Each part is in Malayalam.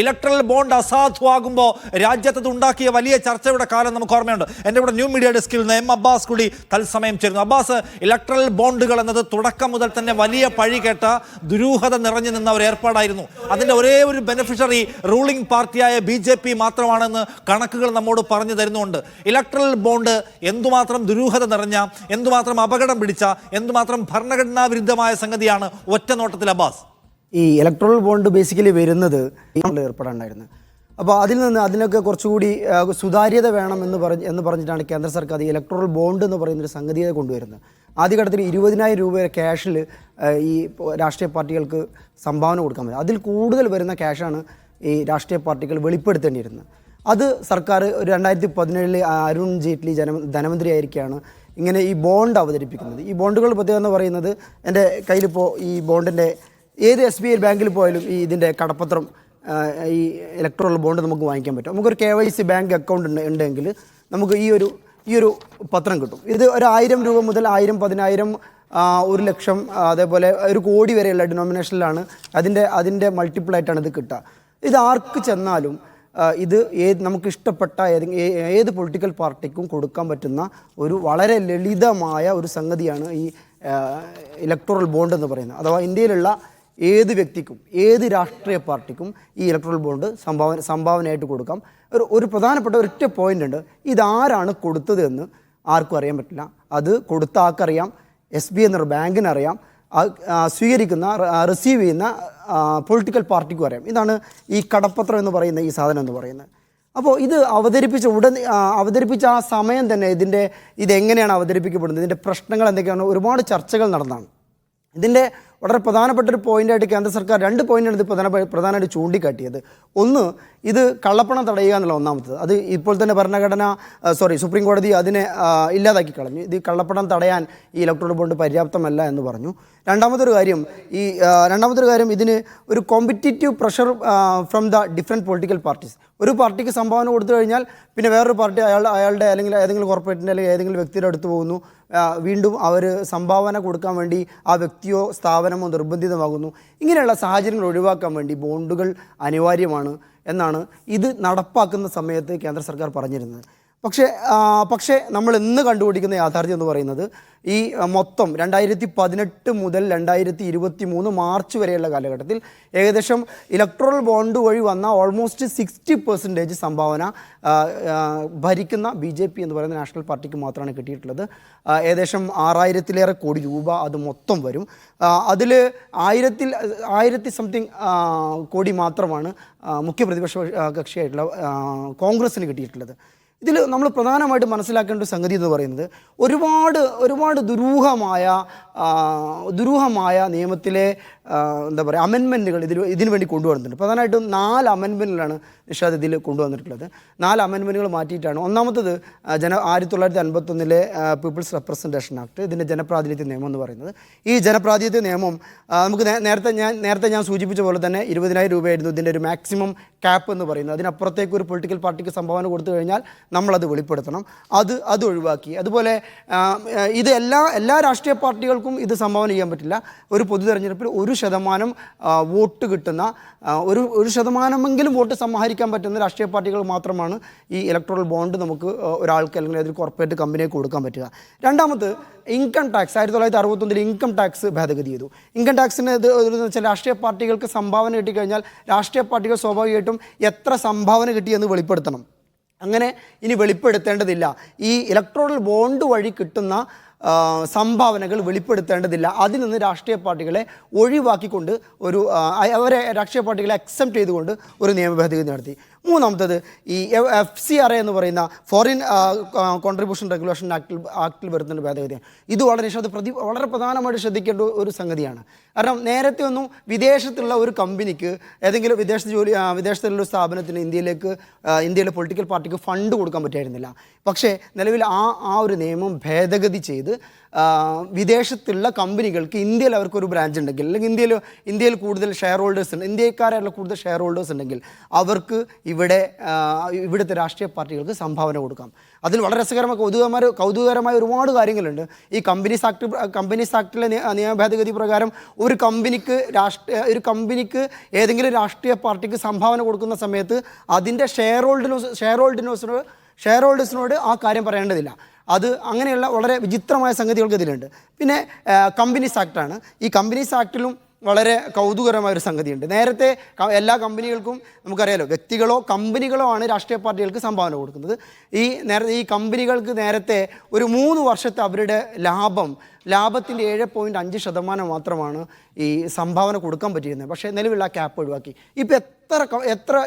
ഇലക്ട്രൽ ബോണ്ട് അസാധുവാകുമ്പോൾ രാജ്യത്ത് ഉണ്ടാക്കിയ വലിയ ചർച്ചയുടെ കാലം നമുക്ക് ഓർമ്മയുണ്ട്. എൻ്റെ ഇവിടെ ന്യൂ മീഡിയ ഡെസ്കിൽ നിന്ന് എം അബ്ബാസ് കൂടി തത്സമയം ചേരുന്നു. അബ്ബാസ്, ഇലക്ട്രൽ ബോണ്ടുകൾ എന്നത് തുടക്കം മുതൽ തന്നെ വലിയ പഴി കേട്ട ദുരൂഹത നിറഞ്ഞു നിന്ന ഒരു ഏർപ്പാടായിരുന്നു. അതിൻ്റെ ഒരേ ഒരു ബെനിഫിഷ്യറി റൂളിംഗ് പാർട്ടിയായ BJP മാത്രമാണെന്ന് കണക്കുകൾ നമ്മോട് പറഞ്ഞു തരുന്നുണ്ട്. ഇലക്ട്രൽ ബോണ്ട് എന്തുമാത്രം ദുരൂഹത നിറഞ്ഞ, എന്തുമാത്രം അപകടം പിടിച്ച, എന്തുമാത്രം ഭരണഘടനാ വിരുദ്ധമായ സംഗതിയാണ് ഒറ്റ നോട്ടത്തിൽ അബ്ബാസ്? ഈ ഇലക്ട്രൽ ബോണ്ട് ബേസിക്കലി വരുന്നത് ഏർപ്പെടാണ്ടായിരുന്നു. അപ്പോൾ അതിനൊക്കെ കുറച്ചുകൂടി സുതാര്യത വേണം എന്ന് പറഞ്ഞിട്ടാണ് കേന്ദ്ര സർക്കാർ ഈ ഇലക്ട്രൽ ബോണ്ട് എന്ന് പറയുന്നൊരു സംഗതിയെ കൊണ്ടുവരുന്നത്. ആദ്യഘട്ടത്തിൽ 20,000 രൂപ ക്യാഷിൽ ഈ രാഷ്ട്രീയ പാർട്ടികൾക്ക് സംഭാവന കൊടുക്കാൻ പറ്റും. അതിൽ കൂടുതൽ വരുന്ന ക്യാഷാണ് ഈ രാഷ്ട്രീയ പാർട്ടികൾ വെളിപ്പെടുത്തേണ്ടിയിരുന്നത്. അത് സർക്കാർ 2017 അരുൺ ജെയ്റ്റ്ലി ധനമന്ത്രിയായിരിക്കുകയാണ് ഇങ്ങനെ ഈ ബോണ്ട് അവതരിപ്പിക്കുന്നത്. ഈ ബോണ്ടുകൾ പ്രത്യേകത എന്ന് പറയുന്നത്, എൻ്റെ കയ്യിലിപ്പോൾ ഈ ബോണ്ടിൻ്റെ ഏത് SBI ബാങ്കിൽ പോയാലും ഇതിൻ്റെ കടപ്പത്രം, ഈ ഇലക്ട്രൽ ബോണ്ട് നമുക്ക് വാങ്ങിക്കാൻ പറ്റും. നമുക്കൊരു KYC ബാങ്ക് അക്കൗണ്ട് ഉണ്ടെങ്കിൽ നമുക്ക് ഈ ഒരു പത്രം കിട്ടും. ഇത് ഒരു 1000 രൂപ മുതൽ 1000, 10,000, 1 ലക്ഷം, അതേപോലെ 1 കോടി വരെയുള്ള ഡിനോമിനേഷനിലാണ് അതിൻ്റെ മൾട്ടിപ്പിൾ ആയിട്ടാണ് ഇത് കിട്ടുക. ഇത് ആർക്ക് ചെന്നാലും ഇത് നമുക്ക് ഇഷ്ടപ്പെട്ട ഏത് പൊളിറ്റിക്കൽ പാർട്ടിക്കും കൊടുക്കാൻ പറ്റുന്ന ഒരു വളരെ ലളിതമായ ഒരു സംഗതിയാണ് ഈ ഇലക്ട്രൽ ബോണ്ട് എന്ന് പറയുന്നത്. അഥവാ ഇന്ത്യയിലുള്ള ഏത് വ്യക്തിക്കും ഏത് രാഷ്ട്രീയ പാർട്ടിക്കും ഈ ഇലക്ട്രൽ ബോണ്ട് സംഭാവനയായിട്ട് കൊടുക്കാം. ഒരു പ്രധാനപ്പെട്ട ഒരൊറ്റ പോയിന്റ് ഉണ്ട്. ഇതാരാണ് കൊടുത്തത് എന്ന് ആർക്കും അറിയാൻ പറ്റില്ല. അത് കൊടുത്ത ആൾക്കറിയാം, SBI എന്നൊരു ബാങ്കിനറിയാം, സ്വീകരിക്കുന്ന റിസീവ് ചെയ്യുന്ന പൊളിറ്റിക്കൽ പാർട്ടിക്കും അറിയാം. ഇതാണ് ഈ കടപ്പത്രം എന്ന് പറയുന്ന ഈ സാധനം എന്ന് പറയുന്നത്. അപ്പോൾ ഇത് അവതരിപ്പിച്ച ആ സമയം തന്നെ ഇതെങ്ങനെയാണ് അവതരിപ്പിക്കപ്പെടുന്നത്, ഇതിൻ്റെ പ്രശ്നങ്ങൾ എന്തൊക്കെയാണ്, ഒരുപാട് ചർച്ചകൾ നടന്നതാണ്. ഇതിൻ്റെ വളരെ പ്രധാനപ്പെട്ട ഒരു പോയിൻ്റായിട്ട് കേന്ദ്ര സർക്കാർ 2 പോയിൻ്റാണ് ഇത് പ്രധാനമായിട്ട് ചൂണ്ടിക്കാട്ടിയത്. ഒന്ന്, ഇത് കള്ളപ്പണം തടയുക എന്നുള്ള ഒന്നാമത്തത്. അത് ഇപ്പോൾ തന്നെ സുപ്രീം കോടതി അതിനെ ഇല്ലാതാക്കി കളഞ്ഞു. ഇത് കള്ളപ്പണം തടയാൻ ഈ ഇലക്ട്രൽ ബോണ്ട് പര്യാപ്തമല്ല എന്ന് പറഞ്ഞു. രണ്ടാമതൊരു കാര്യം ഇതിന് ഒരു competitive pressure from the different political parties. ഒരു പാർട്ടിക്ക് സംഭാവന കൊടുത്തു കഴിഞ്ഞാൽ പിന്നെ വേറൊരു പാർട്ടി അയാളുടെ അല്ലെങ്കിൽ ഏതെങ്കിലും കോർപ്പറേറ്റിൻ്റെ അല്ലെങ്കിൽ ഏതെങ്കിലും വ്യക്തിയുടെ അടുത്ത് പോകുന്നു, വീണ്ടും അവർ സംഭാവന കൊടുക്കാൻ വേണ്ടി ആ വ്യക്തിയോ സ്ഥാപനമോ നിർബന്ധിതമാകുന്നു. ഇങ്ങനെയുള്ള സാഹചര്യങ്ങൾ ഒഴിവാക്കാൻ വേണ്ടി ബോണ്ടുകൾ അനിവാര്യമാണ് എന്നാണ് ഇത് നടപ്പാക്കുന്ന സമയത്ത് കേന്ദ്ര സർക്കാർ പറഞ്ഞിരുന്നത്. പക്ഷേ നമ്മൾ ഇന്ന് കണ്ടുപിടിക്കുന്ന യാഥാർത്ഥ്യം എന്ന് പറയുന്നത്, ഈ മൊത്തം 2018 മുതൽ 2023 മാർച്ച് വരെയുള്ള കാലഘട്ടത്തിൽ ഏകദേശം ഇലക്ട്രൽ ബോണ്ട് വഴി വന്ന ഓൾമോസ്റ്റ് 60% സംഭാവന ഭരിക്കുന്ന BJP എന്ന് പറയുന്ന നാഷണൽ പാർട്ടിക്ക് മാത്രമാണ് കിട്ടിയിട്ടുള്ളത്. ഏകദേശം 6,000-ലേറെ കോടി രൂപ അത് മൊത്തം വരും. അതിൽ 1000 സംതിങ് കോടി മാത്രമാണ് മുഖ്യ പ്രതിപക്ഷ കക്ഷിയായിട്ടുള്ള കോൺഗ്രസ്സിന് കിട്ടിയിട്ടുള്ളത്. ഇതിൽ നമ്മൾ പ്രധാനമായിട്ട് മനസ്സിലാക്കേണ്ട ഒരു സംഗതി എന്ന് പറയുന്നത്, ഒരുപാട് ദുരൂഹമായ നിയമത്തിലെ അമെൻമെൻറ്റുകൾ ഇതിനു വേണ്ടി കൊണ്ടുവന്നിട്ടുണ്ട്. പ്രധാനമായിട്ടും 4 അമെൻമെൻറ്റിലാണ് നിഷാദ് ഇതിൽ കൊണ്ടുവന്നിട്ടുള്ളത്. 4 അമെൻമെൻറ്റുകൾ മാറ്റിയിട്ടാണ്. ഒന്നാമത്തത് 1951 പീപ്പിൾസ് റെപ്രസെൻറ്റേഷൻ ആക്ട്, ഇതിൻ്റെ ജനപ്രാതിനിധ്യ നിയമം എന്ന് പറയുന്നത്. ഈ ജനപ്രാതിനിധ്യ നിയമം നമുക്ക് നേരത്തെ ഞാൻ സൂചിപ്പിച്ച പോലെ തന്നെ 20,000 രൂപയായിരുന്നു ഇതിൻ്റെ ഒരു മാക്സിമം ക്യാപ്പ് എന്ന് പറയുന്നത്. അതിനപ്പുറത്തേക്ക് ഒരു പൊളിറ്റിക്കൽ പാർട്ടിക്ക് സംഭാവന കൊടുത്തു കഴിഞ്ഞാൽ നമ്മളത് വെളിപ്പെടുത്തണം. അത് ഒഴിവാക്കി. അതുപോലെ ഇത് എല്ലാ രാഷ്ട്രീയ പാർട്ടികൾക്കും ഇത് സംഭാവന ചെയ്യാൻ പറ്റില്ല. ഒരു പൊതു തെരഞ്ഞെടുപ്പിൽ 1% വോട്ട് കിട്ടുന്ന, 1% വോട്ട് സമാഹരിക്കാൻ പറ്റുന്ന രാഷ്ട്രീയ പാർട്ടികൾ മാത്രമാണ് ഈ ഇലക്ട്രൽ ബോണ്ട് നമുക്ക് ഒരാൾക്ക് അല്ലെങ്കിൽ ഏതൊരു കോർപ്പറേറ്റ് കമ്പനിക്ക് കൊടുക്കാൻ പറ്റുക. രണ്ടാമത്, ഇൻകം ടാക്സ് 1961 ഇൻകം ടാക്സ് ഭേദഗതി ചെയ്തു. ഇൻകം ടാക്സിന് വെച്ചാൽ രാഷ്ട്രീയ പാർട്ടികൾക്ക് സംഭാവന കിട്ടിക്കഴിഞ്ഞാൽ രാഷ്ട്രീയ പാർട്ടികൾ സ്വാഭാവികമായിട്ടും എത്ര സംഭാവന കിട്ടിയെന്ന് വെളിപ്പെടുത്തണം. അങ്ങനെ ഇനി വെളിപ്പെടുത്തേണ്ടതില്ല. ഈ ഇലക്ട്രൽ ബോണ്ട് വഴി കിട്ടുന്ന സംഭാവനകൾ വെളിപ്പെടുത്തേണ്ടതില്ല. അതിൽ നിന്ന് രാഷ്ട്രീയ പാർട്ടികളെ ഒഴിവാക്കിക്കൊണ്ട് അവരെ രാഷ്ട്രീയ പാർട്ടികളെ അക്സെപ്റ്റ് ചെയ്തുകൊണ്ട് ഒരു നിയമ ഭേദഗതി നടത്തി. മൂന്നാമത്തത്, ഈ FCRA എന്ന് പറയുന്ന ഫോറിൻ കോൺട്രിബ്യൂഷൻ റെഗുലേഷൻ ആക്ടിൽ വരുന്ന ഭേദഗതിയാണ്. ഇത് വളരെ പ്രധാനമായിട്ട് ശ്രദ്ധിക്കേണ്ട ഒരു സംഗതിയാണ്. കാരണം നേരത്തെ ഒന്നും വിദേശത്തുള്ള ഒരു കമ്പനിക്ക്, ഏതെങ്കിലും വിദേശത്തുള്ള ഒരു സ്ഥാപനത്തിന് ഇന്ത്യയിലെ പൊളിറ്റിക്കൽ പാർട്ടിക്ക് ഫണ്ട് കൊടുക്കാൻ പറ്റായിരുന്നില്ല. പക്ഷേ നിലവിൽ ആ ഒരു നിയമം ഭേദഗതി ചെയ്ത് വിദേശത്തുള്ള കമ്പനികൾക്ക് ഇന്ത്യയിൽ അവർക്കൊരു ബ്രാഞ്ച് ഉണ്ടെങ്കിൽ, അല്ലെങ്കിൽ ഇന്ത്യയിൽ കൂടുതൽ ഷെയർ ഹോൾഡേഴ്സ് ഉണ്ട്, ഇന്ത്യക്കാരായിട്ടുള്ള കൂടുതൽ ഷെയർ ഹോൾഡേഴ്സ് ഉണ്ടെങ്കിൽ അവർക്ക് ഇവിടുത്തെ രാഷ്ട്രീയ പാർട്ടികൾക്ക് സംഭാവന കൊടുക്കാം. അതിൽ വളരെ രസകരമായ കൗതുകകരമായ ഒരുപാട് കാര്യങ്ങളുണ്ട്. ഈ കമ്പനീസ് ആക്ടിലെ നിയമ ഭേദഗതി പ്രകാരം ഒരു കമ്പനിക്ക് ഏതെങ്കിലും രാഷ്ട്രീയ പാർട്ടിക്ക് സംഭാവന കൊടുക്കുന്ന സമയത്ത് അതിൻ്റെ ഷെയർ ഹോൾഡേഴ്സിനോട് ആ കാര്യം പറയേണ്ടതില്ല. അത് അങ്ങനെയുള്ള വളരെ വിചിത്രമായ സംഗതികൾക്ക് ഇതിലുണ്ട്. പിന്നെ കമ്പനീസ് ആക്ടാണ്. ഈ കമ്പനീസ് ആക്ടിലും വളരെ കൗതുകരമായൊരു സംഗതിയുണ്ട്. നേരത്തെ എല്ലാ കമ്പനികൾക്കും നമുക്കറിയാലോ, വ്യക്തികളോ കമ്പനികളോ ആണ് രാഷ്ട്രീയ പാർട്ടികൾക്ക് സംഭാവന കൊടുക്കുന്നത്. ഈ കമ്പനികൾക്ക് നേരത്തെ ഒരു 3 വർഷത്തെ അവരുടെ ലാഭത്തിൻ്റെ 7.5% മാത്രമാണ് ഈ സംഭാവന കൊടുക്കാൻ പറ്റിയിരുന്നത്. പക്ഷേ നിലവിലുള്ള ക്യാപ്പ് ഒഴിവാക്കി. ഇപ്പോൾ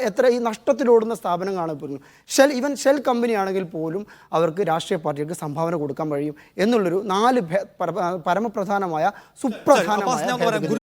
എത്ര ഈ നഷ്ടത്തിലോടുന്ന സ്ഥാപനം കാണപ്പെടുന്നു. ഷെൽ കമ്പനി ആണെങ്കിൽ പോലും അവർക്ക് രാഷ്ട്രീയ പാർട്ടികൾക്ക് സംഭാവന കൊടുക്കാൻ കഴിയും എന്നുള്ളൊരു 4 പരമപ്രധാനമായ സുപ്രധാനമായ